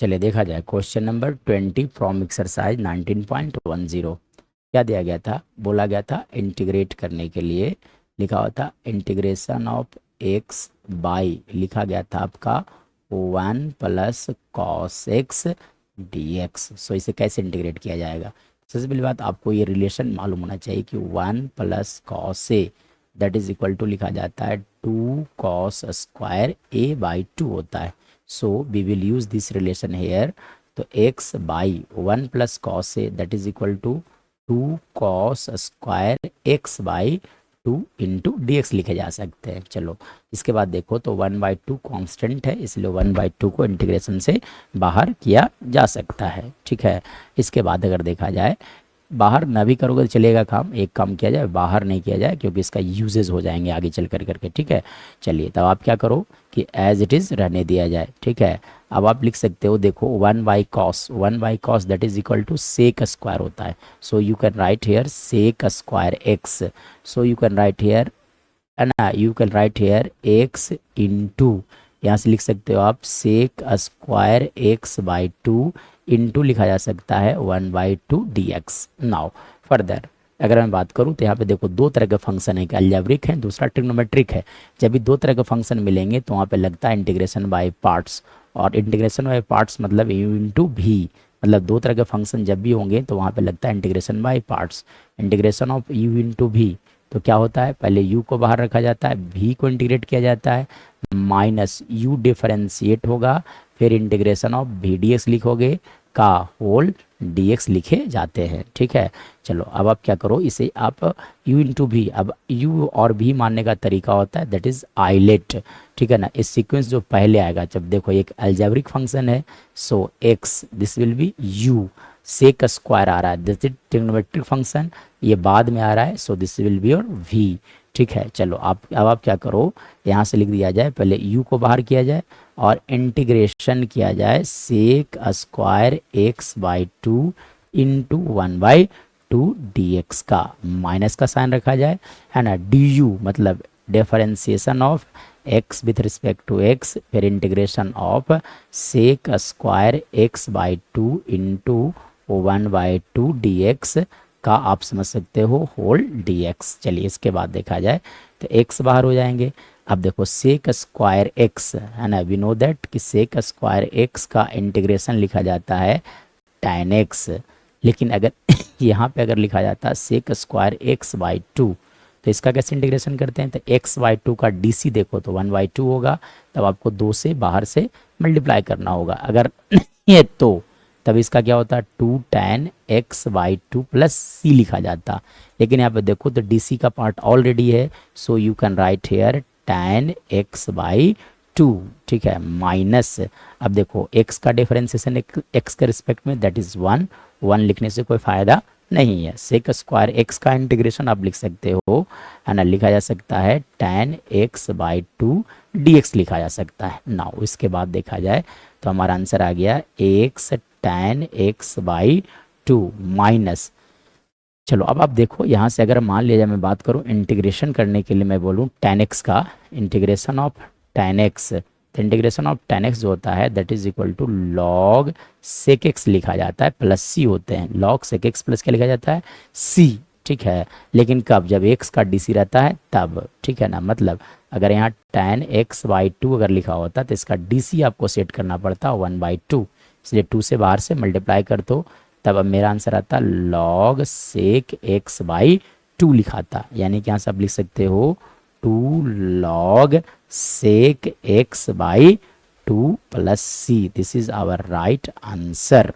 चलिए देखा जाए क्वेश्चन नंबर 20 फ्रॉम एक्सरसाइज 19.10। क्या दिया गया था? बोला गया था इंटीग्रेट करने के लिए लिखा हुआ था इंटीग्रेशन ऑफ एक्स बाई, लिखा गया था आपका 1 plus cos x d x. So इसे कैसे इंटीग्रेट किया जाएगा? सबसे पहली बात आपको ये रिलेशन मालूम होना चाहिए कि 1 plus cos A that is equal to लिखा जाता है 2 कॉस स्क्वायर ए बाई 2 होता है। So we will use this relation here. तो x by 1 plus cos A that is equal to 2 cos square x by 2 into D X लिखे जा सकते हैं। चलो इसके बाद देखो तो 1/2 कांस्टेंट है, इसलिए 1/2 को इंटीग्रेशन से बाहर किया जा सकता है। ठीक है, इसके बाद अगर देखा जाए बाहर ना भी करोगे तो चलेगा काम, एक काम किया जाए बाहर नहीं किया जाए क्योंकि इसका यूजेज हो जाएंगे आगे चल कर करके। ठीक है, चलिए तब आप क्या करो कि एज इट इज़ रहने दिया जाए। ठीक है, अब आप लिख सकते हो देखो 1/cos that is equal to sec square होता है। So you can write here sec square X. So you can write here you can write here X into, यहाँ से लिख सकते हो आप sec square X by 2 into लिखा जा सकता है 1/2 dx। नाउ फर्दर अगर मैं बात करूँ तो यहाँ पे देखो दो तरह के फंक्शन है, एक अलजेब्रिक है दूसरा ट्रिग्नोमेट्रिक है। जब भी दो तरह के फंक्शन मिलेंगे तो वहाँ पे लगता है इंटीग्रेशन बाय पार्ट्स, और इंटीग्रेशन बाय पार्ट्स मतलब u इंटू भी, मतलब दो तरह के फंक्शन जब भी होंगे तो वहाँ पे लगता है integration by parts. Integration of u into भी तो क्या होता है, पहले u को बाहर रखा जाता है, v को इंटीग्रेट किया जाता है, माइनस u डिफरेंशिएट होगा, फिर integration of V D X लिखोगे का होल dx लिखे जाते हैं। ठीक है, चलो अब आप क्या करो इसे आप u इंटू भी, अब u और v मानने का तरीका होता है दैट इज आइलेट। ठीक है ना, इस सीक्वेंस जो पहले आएगा जब देखो एक अलजेब्रिक फंक्शन है so x this will be u, sec square आ रहा है दिस इज ट्रिग्नोमेट्रिक फंक्शन, ये बाद में आ रहा है सो दिस विल बी और v। ठीक है, चलो अब आप क्या करो यहाँ से लिख दिया जाए, पहले u को बाहर किया जाए और इंटीग्रेशन किया जाए sec square X by 2 into 1/2 dx का, माइनस का साइन रखा जाए है ना, du मतलब differentiation of x with respect to x, फिर integration of sec square X by 2 into 1/2 dx का आप समझ सकते हो होल dx। चलिए इसके बाद देखा जाए तो x बाहर हो जाएंगे। अब देखो सेक स्क्वायर एक्स है ना, वी नो दैट कि सेक स्क्वायर एक्स का इंटीग्रेशन लिखा जाता है tan x, लेकिन अगर यहाँ पे अगर लिखा जाता है सेक स्क्वायर एक्स बाई 2 तो इसका कैसे इंटीग्रेशन करते हैं, तो x/2 का डी देखो तो 1/2 होगा, तब आपको 2 से बाहर से मल्टीप्लाई करना होगा। अगर ये तो तब इसका क्या होता है 2 tan x/2 प्लस सी लिखा जाता, लेकिन यहाँ पे देखो तो डी का पार्ट ऑलरेडी है so you can write here tan x/2। ठीक है, माइनस, अब देखो x का डिफरेंशिएशन x के रिस्पेक्ट में दैट इज 1 लिखने से कोई फायदा नहीं है, सेक स्क्वायर x का इंटीग्रेशन आप लिख सकते हो है ना, लिखा जा सकता है tan x/2 dx लिखा जा सकता है। नाउ इसके बाद देखा जाए तो हमारा आंसर आ गया x tan x/2 माइनस, चलो अब आप देखो यहाँ से अगर मान लिया जाए मैं बात करूँ इंटीग्रेशन करने के लिए, मैं बोलूँ tan x का इंटीग्रेशन ऑफ tan x, तो इंटीग्रेशन ऑफ tan x जो होता है that is equal to log sec x लिखा जाता है प्लस c होते हैं, log sec x प्लस क्या लिखा जाता है c। ठीक है, लेकिन कब, जब x का डी रहता है तब। ठीक है ना, मतलब अगर यहाँ tan x/2 अगर लिखा होता तो इसका डी आपको सेट करना पड़ता 1/2, इसलिए 2 से बाहर से मल्टीप्लाई कर दो, तब अब मेरा आंसर आता log sec x/2 लिखाता, यानी कि यहाँ से आप लिख सकते हो 2 log sec x/2 plus c, this is our right answer.